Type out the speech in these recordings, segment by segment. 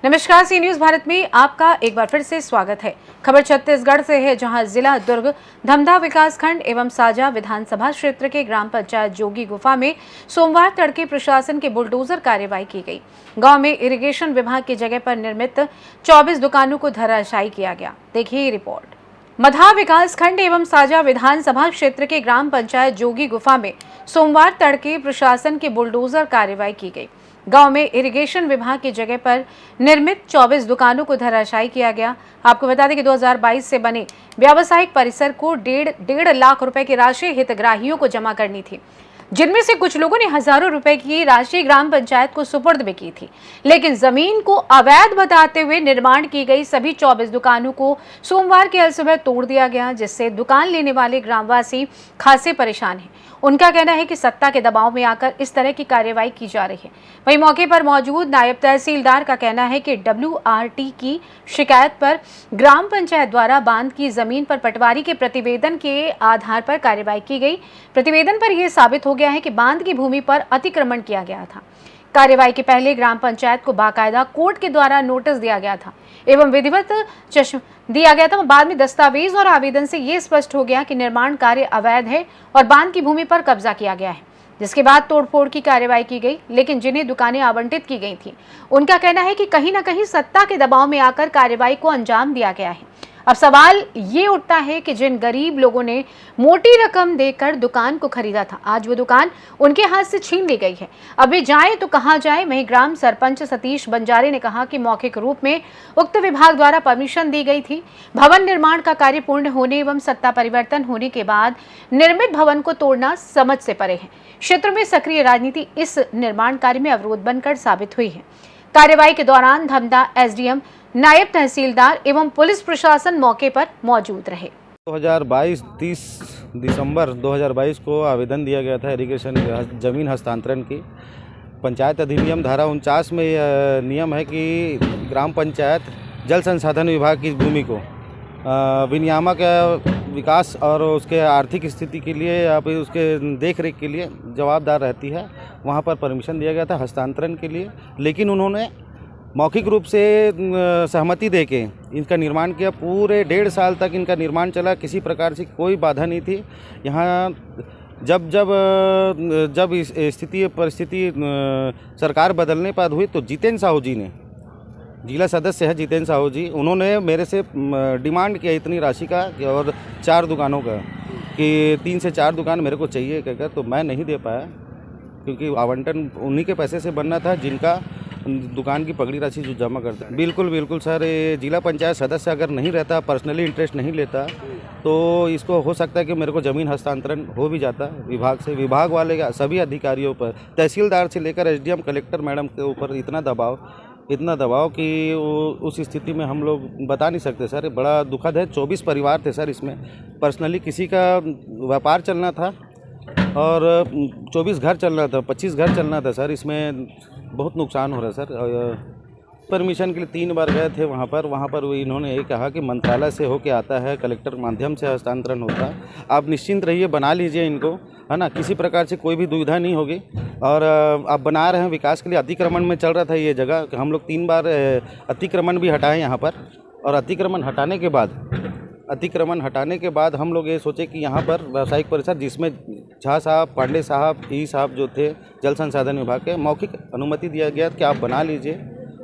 नमस्कार, सी न्यूज भारत में आपका एक बार फिर से स्वागत है। खबर छत्तीसगढ़ से है, जहां जिला दुर्ग धमधा विकासखंड एवं साजा विधानसभा क्षेत्र के ग्राम पंचायत जोगी गुफा में सोमवार तड़के प्रशासन की बुलडोजर कार्यवाही की गई। गांव में इरिगेशन विभाग की जगह पर निर्मित 24 दुकानों को धराशायी किया गया। देखिए ये रिपोर्ट। मधा विकासखंड एवं साजा विधानसभा क्षेत्र के ग्राम पंचायत जोगी गुफा में सोमवार तड़के प्रशासन की बुलडोजर कार्यवाही की गई। गांव में इरिगेशन विभाग की जगह पर निर्मित 24 दुकानों को धराशायी किया गया। आपको बता दें कि 2022 से बने व्यावसायिक परिसर को डेढ़ लाख रुपए की राशि हितग्राहियों को जमा करनी थी, जिनमें से कुछ लोगों ने हजारों रुपए की राशि ग्राम पंचायत को सुपुर्द भी की थी। लेकिन जमीन को अवैध बताते हुए निर्माण की गई सभी 24 दुकानों को सोमवार की अल सुबह तोड़ दिया गया, जिससे दुकान लेने वाले ग्रामवासी खासे परेशान हैं। उनका कहना है कि सत्ता के दबाव में आकर इस तरह की कार्यवाही की जा रही है। वहीं मौके पर मौजूद नायब तहसीलदार का कहना है कि WRT की शिकायत पर ग्राम पंचायत द्वारा बांध की जमीन पर पटवारी के प्रतिवेदन के आधार पर कार्यवाही की गई। प्रतिवेदन पर यह साबित हो गया है कि बांध की भूमि पर अतिक्रमण किया गया था। कार्यवाही के पहले ग्राम पंचायत को बाकायदा कोर्ट के द्वारा नोटिस दिया गया था एवं विधिवत चश्म दिया गया था। बाद में दस्तावेज और आवेदन से ये स्पष्ट हो गया कि निर्माण कार्य अवैध है और बांध की भूमि पर कब्जा किया गया है, जिसके बाद तोड़फोड़ की कार्यवाही की गई। लेकिन जिन्हें दुकानें आवंटित की गई थी, उनका कहना है कि कहीं न कहीं सत्ता के दबाव में आकर कार्यवाही को अंजाम दिया गया है। अब सवाल ये उठता है कि जिन गरीब लोगों ने मोटी रकम देकर दुकान को खरीदा था, आज वो दुकान उनके हाथ से छीन ली गई है। अब वे जाएं तो कहां जाएं? वहीं ग्राम सरपंच सतीश बंजारे ने कहा कि मौखिक रूप में उक्त विभाग द्वारा परमिशन दी गई थी। भवन निर्माण का कार्य पूर्ण होने एवं सत्ता परिवर्तन होने के बाद निर्मित भवन को तोड़ना समझ से परे है। क्षेत्र में सक्रिय राजनीति इस निर्माण कार्य में अवरोध बनकर साबित हुई है। कार्यवाही के दौरान धमधा SDM, नायब तहसीलदार एवं पुलिस प्रशासन मौके पर मौजूद रहे। 30 दिसंबर 2022 को आवेदन दिया गया था इरिगेशन जमीन हस्तांतरण की। पंचायत अधिनियम धारा 49 में यह नियम है कि ग्राम पंचायत जल संसाधन विभाग की भूमि को विनियामक विकास और उसके आर्थिक स्थिति के लिए या फिर उसके देख रेख के लिए जवाबदार रहती है। वहाँ पर परमिशन दिया गया था हस्तांतरण के लिए, लेकिन उन्होंने मौखिक रूप से सहमति देके इनका निर्माण किया। पूरे 1.5 साल तक इनका निर्माण चला, किसी प्रकार से कोई बाधा नहीं थी। यहाँ जब इस परिस्थिति सरकार बदलने पर हुई तो जितेंद्र साहू जी ने, जिला सदस्य है जितेंद्र साहू जी, उन्होंने मेरे से डिमांड किया इतनी राशि का और 4 दुकानों का, कि 3 से 4 दुकान मेरे को चाहिए कहकर। तो मैं नहीं दे पाया, क्योंकि आवंटन उन्हीं के पैसे से बनना था जिनका दुकान की पगड़ी राशि जो जमा करते हैं। बिल्कुल सर, ये जिला पंचायत सदस्य अगर नहीं रहता, पर्सनली इंटरेस्ट नहीं लेता, तो इसको हो सकता है कि मेरे को ज़मीन हस्तांतरण हो भी जाता विभाग से। विभाग वाले सभी अधिकारियों पर, तहसीलदार से लेकर SDM कलेक्टर मैडम के ऊपर इतना दबाव कि उस स्थिति में हम लोग बता नहीं सकते सर। बड़ा दुखद है। 24 परिवार थे सर इसमें। पर्सनली किसी का व्यापार चलना था और 24 घर चलना था, 25 घर चलना था सर। इसमें बहुत नुकसान हो रहा है सर। परमिशन के लिए 3 बार गए थे वहाँ पर इन्होंने ये कहा कि मंत्रालय से होके आता है, कलेक्टर माध्यम से हस्तांतरण होता है। आप निश्चिंत रहिए, बना लीजिए इनको, है ना, किसी प्रकार से कोई भी दुविधा नहीं होगी। और आप बना रहे हैं विकास के लिए। अतिक्रमण में चल रहा था ये जगह, हम लोग 3 बार अतिक्रमण भी हटाए यहाँ पर। और अतिक्रमण हटाने के बाद हम लोग ये सोचे कि यहाँ पर व्यावसायिक परिसर, जिसमें झा साहब, पांडे साहब, ई साहब जो थे जल संसाधन विभाग के, मौखिक अनुमति दिया गया कि आप बना लीजिए,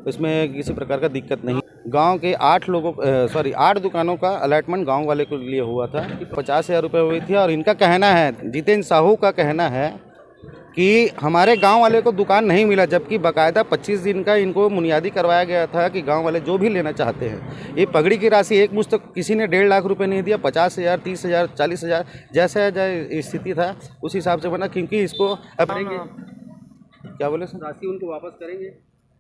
इसमें किसी प्रकार का दिक्कत नहीं। गांव के 8 दुकानों का अलॉटमेंट गांव वाले के लिए हुआ था। 50,000 रुपये हुई थी। और इनका कहना है, जितेंद्र साहू का कहना है कि हमारे गांव वाले को दुकान नहीं मिला, जबकि बाकायदा 25 दिन का इनको बुनियादी करवाया गया था कि गांव वाले जो भी लेना चाहते हैं। ये पगड़ी की राशि एक मुश्त किसी ने 1.5 लाख रुपए नहीं दिया। 50,000, 30,000, 40,000 जैसा स्थिति था उस हिसाब से बना। क्योंकि इसको क्या बोले सर, राशि उनको वापस करेंगे।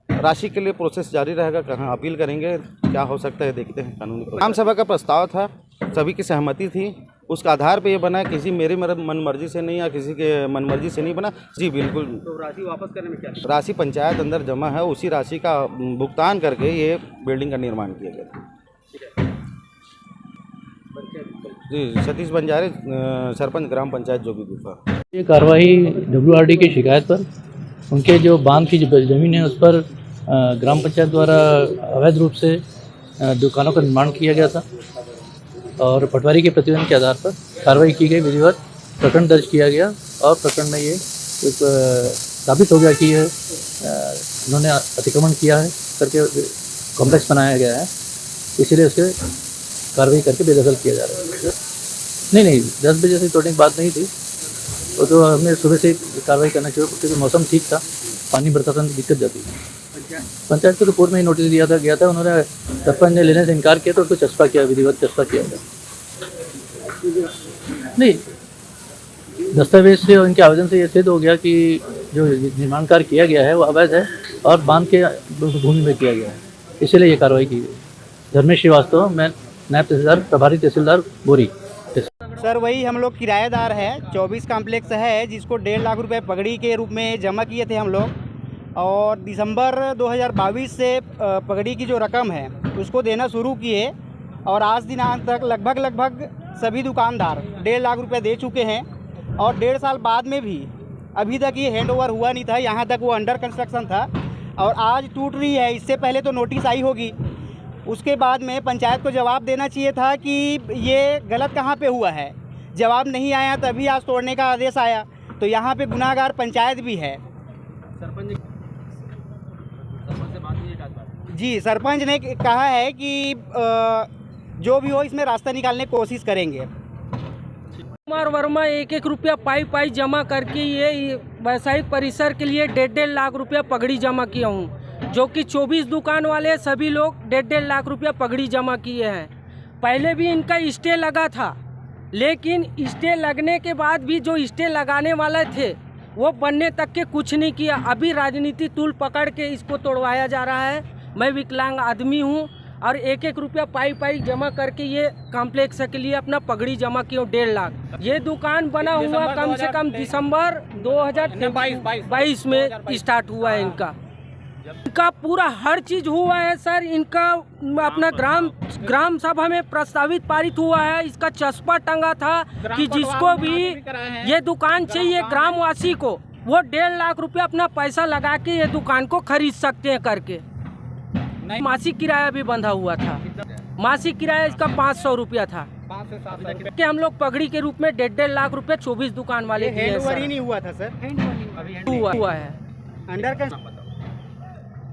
राशि के लिए प्रोसेस जारी रहेगा। कहाँ अपील करेंगे, क्या हो सकता है देखते हैं। कानूनी ग्राम सभा का प्रस्ताव था, सभी की सहमति थी, उसका आधार पे ये बना है। किसी मेरे मनमर्जी से नहीं या किसी के मनमर्जी से नहीं बना जी। बिल्कुल। तो राशि वापस करने में क्या राशि पंचायत अंदर जमा है, उसी राशि का भुगतान करके ये बिल्डिंग का निर्माण किया गया था। जी, सतीश बंजारे, सरपंच ग्राम पंचायत जोगी गुफा। ये कार्रवाई WRT की शिकायत पर उनके जो बांध की जो ज़मीन है उस पर ग्राम पंचायत द्वारा अवैध रूप से दुकानों का निर्माण किया गया था और पटवारी के प्रतिवेदन के आधार पर कार्रवाई की गई, विधिवत प्रकरण दर्ज किया गया और प्रकरण में ये एक साबित हो गया कि ये इन्होंने अतिक्रमण किया है करके कॉम्प्लेक्स बनाया गया है, इसीलिए उसके कार्रवाई करके बेदखल किया जा रहा है। नहीं 10 बजे से तोड़ने की बात नहीं थी, वो तो हमने सुबह से कार्रवाई करना शुरू क्योंकि मौसम ठीक था, पानी बरता था तो दिक्कत जाती है। पंचायत को तो पूर्व में ही नोटिस दिया था, गया था, उन्होंने सरपंच ने लेने से इनकार किया तो उसको चस्पा किया, विधिवत चस्पा किया था। नहीं, दस्तावेज से और इनके आवेदन से ये सिद्ध हो गया कि जो निर्माण कार्य किया गया है वो अवैध है और बांध के भूमि में किया गया है, इसीलिए ये कार्रवाई की गई। धर्मेश श्रीवास्तव, मैं नायब तहसीलदार, प्रभारी तहसीलदार बोरी। सर वही हम लोग किराएदार है, 24 कॉम्प्लेक्स है जिसको 1.5 लाख रुपए पगड़ी के रूप में जमा किए थे हम लोग और दिसंबर 2022 से पगड़ी की जो रकम है उसको देना शुरू किए और आज दिनांक तक लगभग सभी दुकानदार 1.5 लाख रुपए दे चुके हैं और 1.5 साल बाद में भी अभी तक ये हैंड ओवर हुआ नहीं था, यहाँ तक वो अंडर कंस्ट्रक्शन था और आज टूट रही है। इससे पहले तो नोटिस आई होगी, उसके बाद में पंचायत को जवाब देना चाहिए था कि ये गलत कहाँ पे हुआ है। जवाब नहीं आया तभी आज तोड़ने का आदेश आया, तो यहाँ पे गुनाहगार पंचायत भी है। सरपंच से बात हुई है आज? जी, सरपंच ने कहा है कि जो भी हो इसमें रास्ता निकालने की कोशिश करेंगे। कुमार वर्मा 1-1 रुपया पाई जमा करके ये व्यावसायिक परिसर के लिए 1.5 लाख रुपया पगड़ी जमा किया हूँ, जो कि 24 दुकान वाले सभी लोग 1.5 लाख रुपया पगड़ी जमा किए हैं। पहले भी इनका स्टे लगा था, लेकिन स्टे लगने के बाद भी जो स्टे लगाने वाले थे वो बनने तक के कुछ नहीं किया। अभी राजनीति तूल पकड़ के इसको तोड़वाया जा रहा है। मैं विकलांग आदमी हूँ और 1-1 रुपया पाई जमा करके ये कॉम्प्लेक्स के लिए अपना पगड़ी जमा किया 1.5 लाख। ये दुकान बना हुआ कम से कम दिसंबर 2022 में स्टार्ट हुआ है। इनका पूरा हर चीज हुआ है सर। इनका अपना ग्राम सभा में प्रस्तावित पारित हुआ है। इसका चस्पा टंगा था कि जिसको भी ये दुकान चाहिए ग्रामवासी को, वो 1.5 लाख रुपया अपना पैसा लगा के ये दुकान को खरीद सकते हैं करके। मासिक किराया भी बंधा हुआ था। मासिक किराया इसका 500 रुपया था कि हम लोग पगड़ी के रूप में 1.5 लाख रुपया 24 दुकान वाले दिए हैं सर। ही नहीं हुआ था सर, हुआ है। अंडर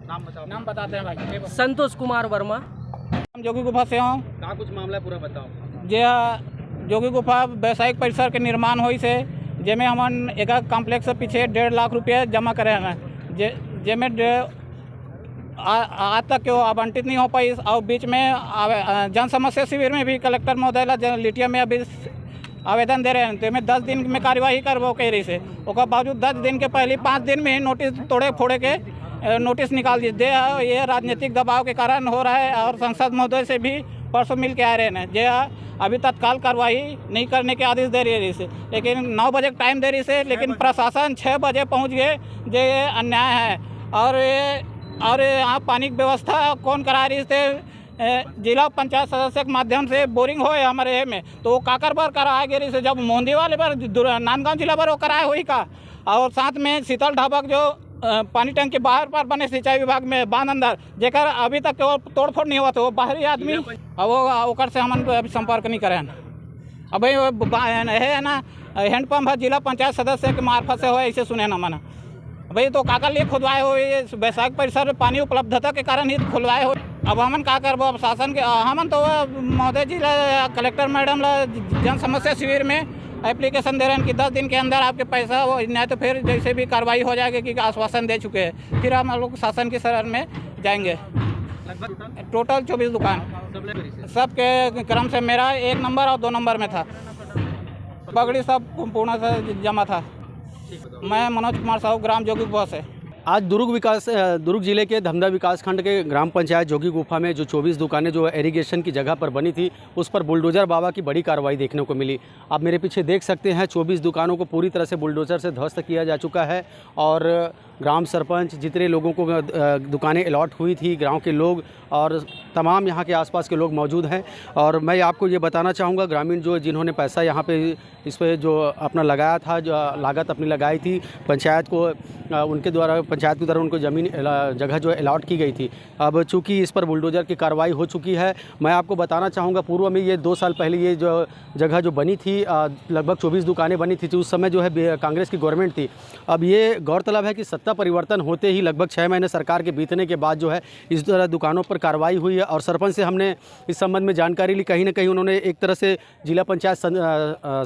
नाम बताते हैं भाई। संतोष कुमार वर्मा, जोगी गुफा से हूँ। कहाँ कुछ मामला है पूरा बताओ। जे जोगी गुफा व्यावसायिक परिसर के निर्माण हुई से जेमें हमन एक कॉम्प्लेक्स से पीछे 1.5 लाख रुपये जमा करे हैं, जेमें आज तक वो आवंटित नहीं हो पाई और बीच में जन समस्या शिविर में भी कलेक्टर महोदय लिटिया में अभी आवेदन दे रहे हैं, तो 10 दिन में कार्यवाही करबो कह रही से, उसके बावजूद 10 दिन के पहले 5 दिन में ही नोटिस तोड़े फोड़े के नोटिस निकाल दे। ये राजनीतिक दबाव के कारण हो रहा है और सांसद महोदय से भी परसों मिल के आ रहे हैं जे अभी तत्काल कार्रवाई नहीं करने के आदेश दे रही है, लेकिन 9 बजे टाइम दे रही से, लेकिन प्रशासन 6 बजे पहुँच गए। जे ये अन्याय है और यहाँ पानी की व्यवस्था कौन करा रही थे? जिला पंचायत सदस्य के माध्यम से बोरिंग हो हमारे में, तो वो काकर पर कराया गया से, जब मोहंदी वाले पर नांदगांव जिला पर वो कराया हुई का। और साथ में शीतल ढाबक जो पानी टंकी बाहर पर बने सिंचाई विभाग में बांध अंदर जेकर अभी तक वो तोड़फोड़ नहीं हुआ था, वो बाहरी आदमी वो से हम अभी संपर्क नहीं करे। अब है ना हैंडपम्प है जिला पंचायत सदस्य के मार्फत से हो, ऐसे सुने ना मना भाई, तो काकर लिए खुदवाए हो? ये वैशाख परिसर में पानी उपलब्धता के कारण ही खुलवाए हो। अब हमन का करबो? अब शासन के हमन तो महोदय जी कलेक्टर मैडम जन समस्या शिविर में एप्लीकेशन दे रहे हैं कि 10 दिन के अंदर आपके पैसा हो, नहीं तो फिर जैसे भी कार्रवाई हो जाएगी कि आश्वासन दे चुके हैं, फिर हम लोग शासन की शरण में जाएंगे। टोटल 24 दुकान सबके क्रम से मेरा 1 नंबर और 2 नंबर में था। पगड़ी सब पूर्ण से जमा था। मैं मनोज कुमार साहू, ग्राम जोगी गुफा से। आज दुर्ग जिले के धमधा विकास खंड के ग्राम पंचायत जोगी गुफा में जो 24 दुकानें जो इरिगेशन की जगह पर बनी थी, उस पर बुलडोज़र बाबा की बड़ी कार्रवाई देखने को मिली। आप मेरे पीछे देख सकते हैं 24 दुकानों को पूरी तरह से बुलडोज़र से ध्वस्त किया जा चुका है और ग्राम सरपंच, जितने लोगों को दुकानें अलॉट हुई थी, गांव के लोग और तमाम यहाँ के आसपास के लोग मौजूद हैं। और मैं आपको ये बताना चाहूँगा, ग्रामीण जो जिन्होंने पैसा यहाँ पे इस पर जो अपना लगाया था, जो लागत अपनी लगाई थी, पंचायत को उनके द्वारा पंचायत के द्वारा उनको ज़मीन जगह जो अलॉट की गई थी। अब चूँकि इस पर बुलडोज़र की कार्रवाई हो चुकी है, मैं आपको बताना चाहूँगा पूर्व में ये 2 साल पहले ये जो जगह जो बनी थी, लगभग 24 दुकानें बनी थी, उस समय जो है कांग्रेस की गवर्नमेंट थी। अब ये गौरतलब है कि सत्ता परिवर्तन होते ही लगभग 6 महीने सरकार के बीतने के बाद जो है इस तरह दुकानों पर कार्रवाई हुई है और सरपंच से हमने इस संबंध में जानकारी ली। कहीं ना कहीं उन्होंने एक तरह से जिला पंचायत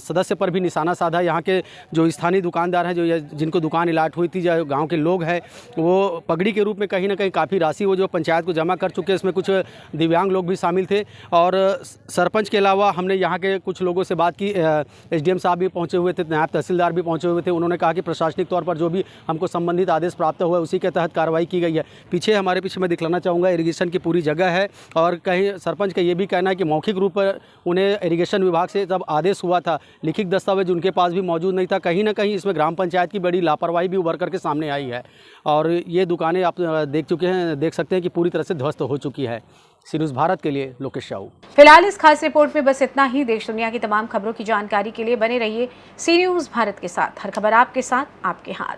सदस्य पर भी निशाना साधा। यहाँ के जो स्थानीय दुकानदार हैं, जो जिनको दुकान अलॉट हुई थी, जो गाँव के लोग हैं, वो पगड़ी के रूप में कहीं ना कहीं काफ़ी राशि वो जो पंचायत को जमा कर चुके हैं। इसमें कुछ दिव्यांग लोग भी शामिल थे और सरपंच के अलावा हमने यहाँ के कुछ लोगों से बात की। एसडीएम साहब भी पहुँचे हुए थे, नायब तहसीलदार भी पहुँचे हुए थे। उन्होंने कहा कि प्रशासनिक तौर पर जो भी हमको संबंधित आदेश प्राप्त हुआ है उसी के तहत कार्रवाई की गई है। पीछे हमारे पीछे मैं दिखलाना चाहूँगा इरिगेशन की पूरी जगह है और कहीं सरपंच का ये भी कहना है कि मौखिक रूप पर उन्हें इरिगेशन विभाग से जब आदेश हुआ था, लिखित दस्तावेज उनके पास भी मौजूद नहीं था। कहीं ना कहीं इसमें ग्राम पंचायत की बड़ी लापरवाही भी उभर करके सामने आई है और ये दुकानें आप देख सकते हैं कि पूरी तरह से ध्वस्त हो चुकी है। सी न्यूज़ भारत के लिए लोकेश साहू। फिलहाल इस खास रिपोर्ट में बस इतना ही। देश दुनिया की तमाम खबरों की जानकारी के लिए बने रहिए सी न्यूज़ भारत के साथ। हर खबर आपके साथ, आपके हाथ।